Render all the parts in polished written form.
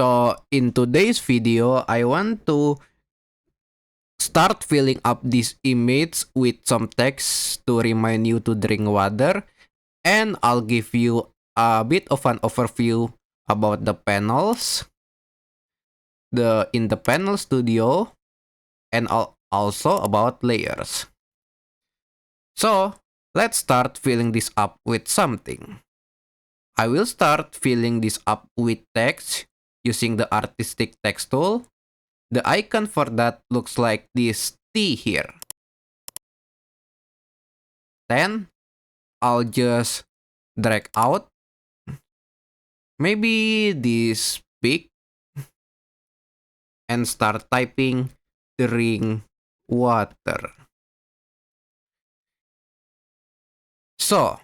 So in today's video, I want to start filling up this image with some text to remind you to drink water, and I'll give you a bit of an overview about the panels, in the panel studio, and also about layers. So let's start filling this up with something. I will start filling this up with text using the artistic text tool. The icon for that looks like this T here. Then I'll just drag out maybe this big and start typing drink water. So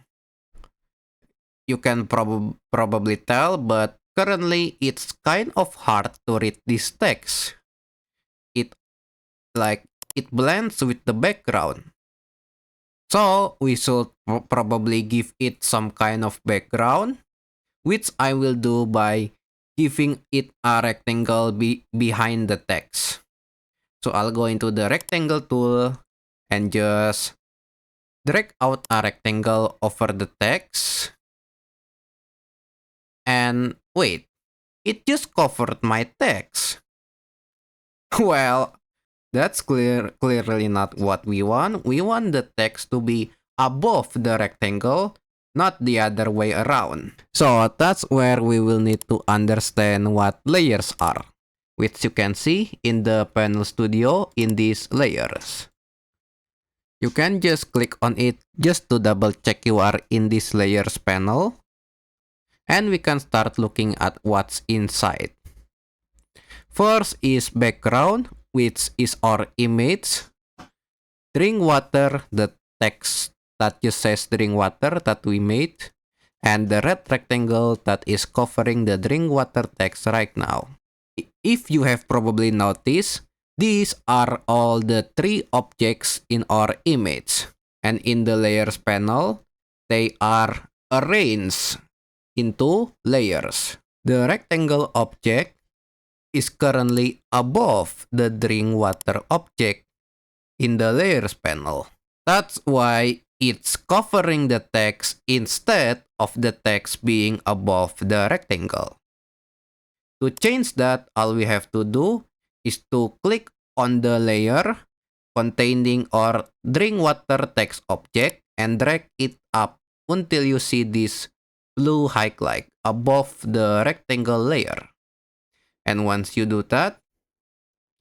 you can probably tell, but currently it's kind of hard to read this text. It blends with the background. So we should probably give it some kind of background, which I will do by giving it a rectangle behind the text. So I'll go into the rectangle tool and just drag out a rectangle over the text. And wait, it just covered my text. Well, that's clearly not what we want. We want the text to be above the rectangle, not the other way around. So that's where we will need to understand what layers are, which you can see in the panel studio in these layers. You can just click on it just to double check you are in this layers panel. And we can start looking at what's inside. First is background, which is our image. Drink water, the text that just says drink water that we made. And the red rectangle that is covering the drink water text right now. If you have probably noticed, these are all the three objects in our image. And in the layers panel, they are arranged into layers. The rectangle object is currently above the drink water object in the layers panel. That's why it's covering the text instead of the text being above the rectangle. To change that, all we have to do is to click on the layer containing our drink water text object and drag it up until you see this blue highlight above the rectangle layer. And once you do that,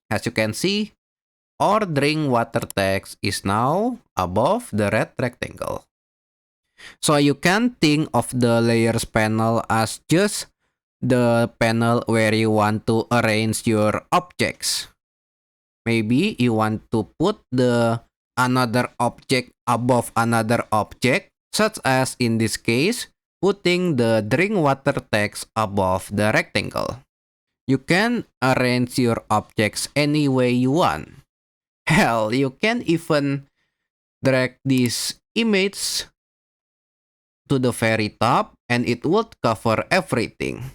as you can see, our drink water text is now above the red rectangle. So you can think of the layers panel as just the panel where you want to arrange your objects. Maybe you want to put another object above another object, such as in this case, putting the drink water text above the rectangle. You can arrange your objects any way you want. Hell, you can even drag this image to the very top and it would cover everything.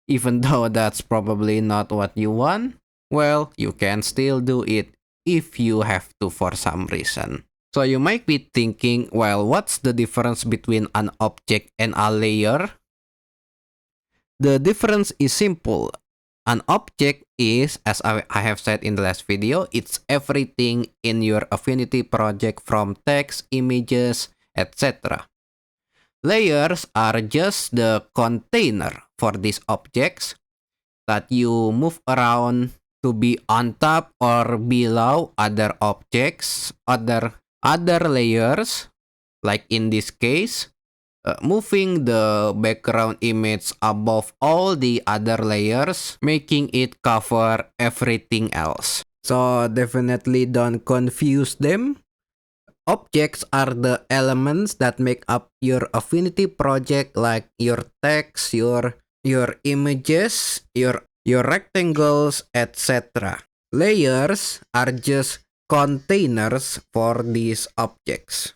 Even though that's probably not what you want, well, you can still do it if you have to for some reason. So you might be thinking, well, what's the difference between an object and a layer? The difference is simple. An object is, as I have said in the last video, it's everything in your Affinity project from text, images, etc. Layers are just the container for these objects that you move around to be on top or below other objects, other layers, like in this case, moving the background image above all the other layers, making it cover everything else. So definitely don't confuse them. Objects are the elements that make up your Affinity project, like your text, your images, your rectangles, etc. Layers are just containers for these objects.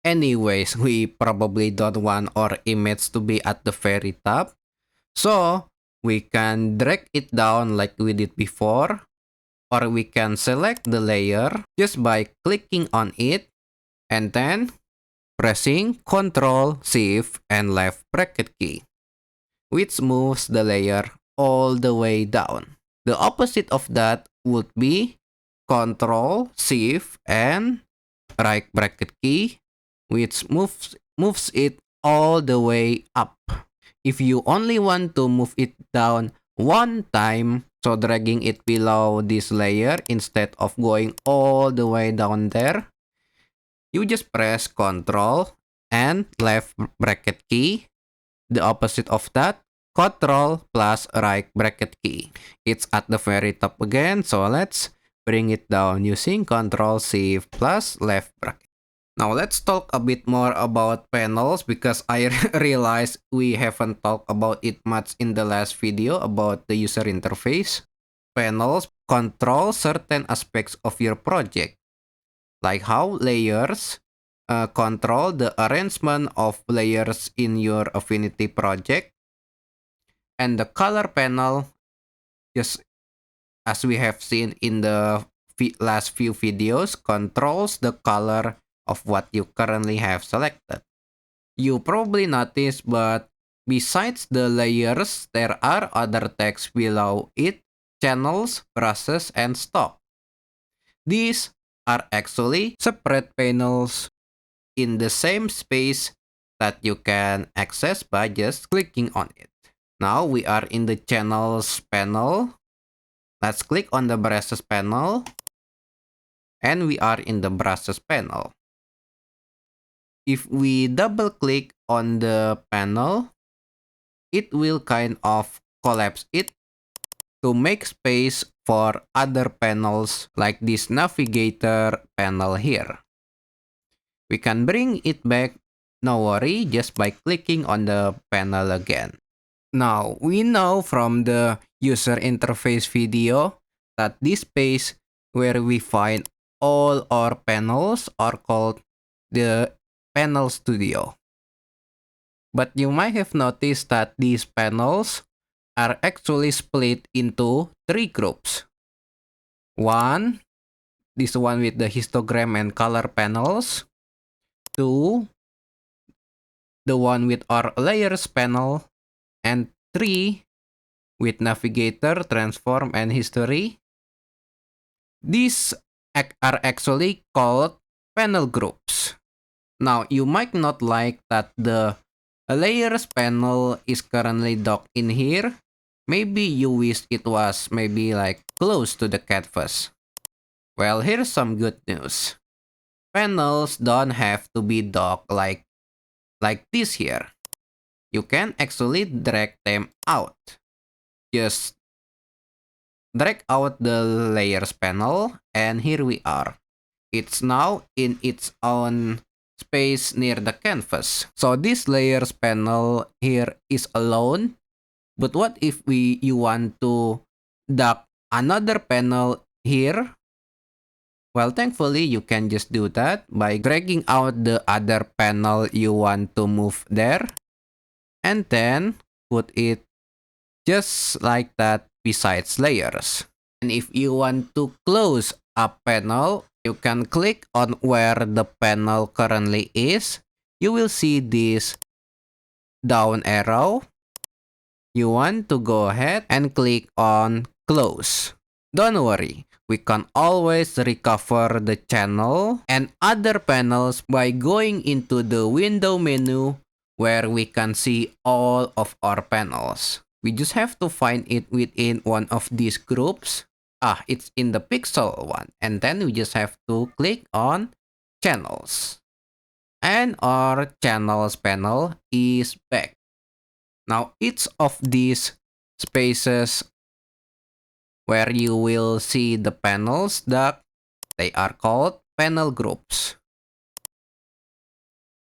Anyways, we probably don't want our image to be at the very top. So We can drag it down like we did before, or we can select the layer just by clicking on it and then pressing Ctrl, Shift, and left bracket key, which moves the layer all the way down. The opposite of that would be Ctrl, Shift, and right bracket key, which moves it all the way up. If you only want to move it down one time, so dragging it below this layer instead of going all the way down there, you just press Ctrl and left bracket key. The opposite of that, Ctrl plus right bracket key. It's at the very top again, so let's bring it down using Ctrl Shift plus left bracket. Now let's talk a bit more about panels because I realized we haven't talked about it much in the last video about the user interface. Panels control certain aspects of your project, like how layers control the arrangement of layers in your Affinity project, and the color panel, just as we have seen in the last few videos, controls the color of what you currently have selected. You probably noticed, but besides the layers, there are other text below it: channels, brushes, and stock. These are actually separate panels in the same space that you can access by just clicking on it. Now we are in the channels panel. Let's click on the brushes panel, and we are in the brushes panel. If we double click on the panel, it will kind of collapse it to make space for other panels like this navigator panel here. We can bring it back, no worry, just by clicking on the panel again. Now, we know from the user interface video that this space where we find all our panels are called the Panel Studio. But you might have noticed that these panels are actually split into 3 groups. One, this one with the histogram and color panels. 2, the one with our layers panel. And 3, with navigator, transform, and history. These are actually called panel groups. Now, you might not like that the layers panel is currently docked in here. Maybe you wish it was maybe like close to the canvas. Well, here's some good news. Panels don't have to be docked like this here. You can actually drag them out. Just drag out the layers panel, and here we are. It's now in its own space near the canvas. So this layers panel here is alone. But what if you want to dock another panel here? Well, thankfully you can just do that by dragging out the other panel you want to move there, and then put it just like that besides layers. And if you want to close a panel, you can click on where the panel currently is. You will see this down arrow. You want to go ahead and click on close. Don't worry, we can always recover the channel and other panels by going into the window menu where we can see all of our panels. We just have to find it within one of these groups. It's in the pixel one. And then we just have to click on channels. And our channels panel is back. Now, each of these spaces where you will see the panels that they are called panel groups.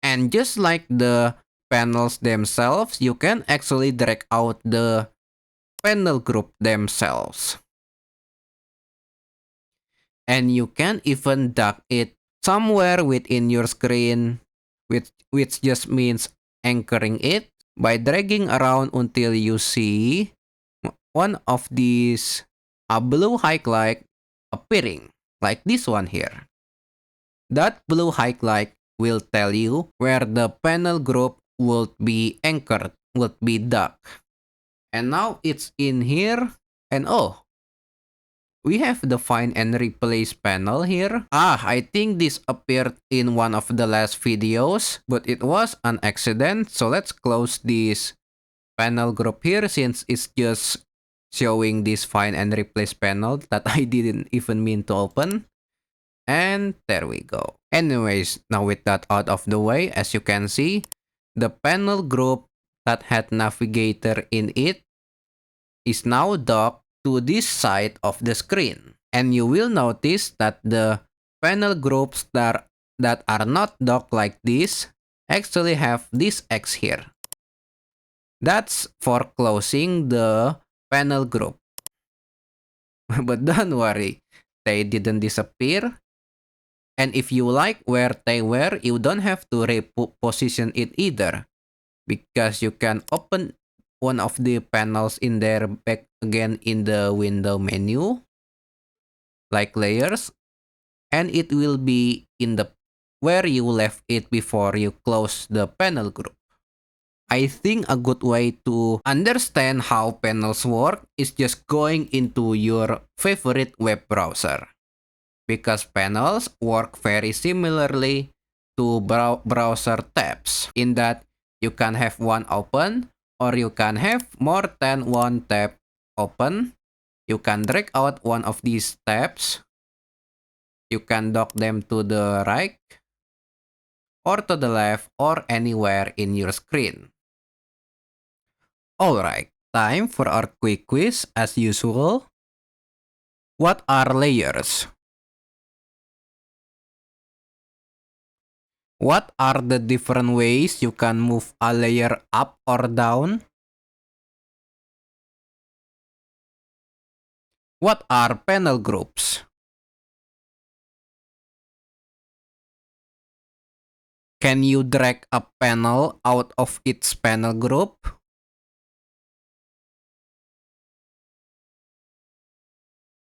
And just like the panels themselves, you can actually drag out the panel group themselves. And you can even dock it somewhere within your screen, which just means anchoring it by dragging around until you see one of these a blue highlight appearing, like this one here. That blue highlight will tell you where the panel group would be anchored, would be docked. And now it's in here, and oh, we have the find and replace panel here. I think this appeared in one of the last videos, but it was an accident, so let's close this panel group here since it's just showing this find and replace panel that I didn't even mean to open. And there we go. Anyways, now with that out of the way, as you can see, the panel group that had navigator in it is now docked to this side of the screen. And you will notice that the panel groups that are not docked like this actually have this X here. That's for closing the panel group. But don't worry, they didn't disappear. And if you like where they were, you don't have to reposition it either, because you can open one of the panels in there back again in the window menu, like layers, and it will be in the where you left it before you close the panel group. I think a good way to understand how panels work is just going into your favorite web browser, because panels work very similarly to browser tabs, in that you can have one open or you can have more than one tab open. You can drag out one of these tabs. You can dock them to the right or to the left or anywhere in your screen. Alright, time for our quick quiz as usual. What are layers? What are the different ways you can move a layer up or down? What are panel groups? Can you drag a panel out of its panel group?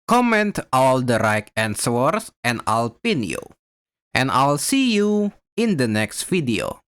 Comment all the right answers and I'll pin you. And I'll see you in the next video.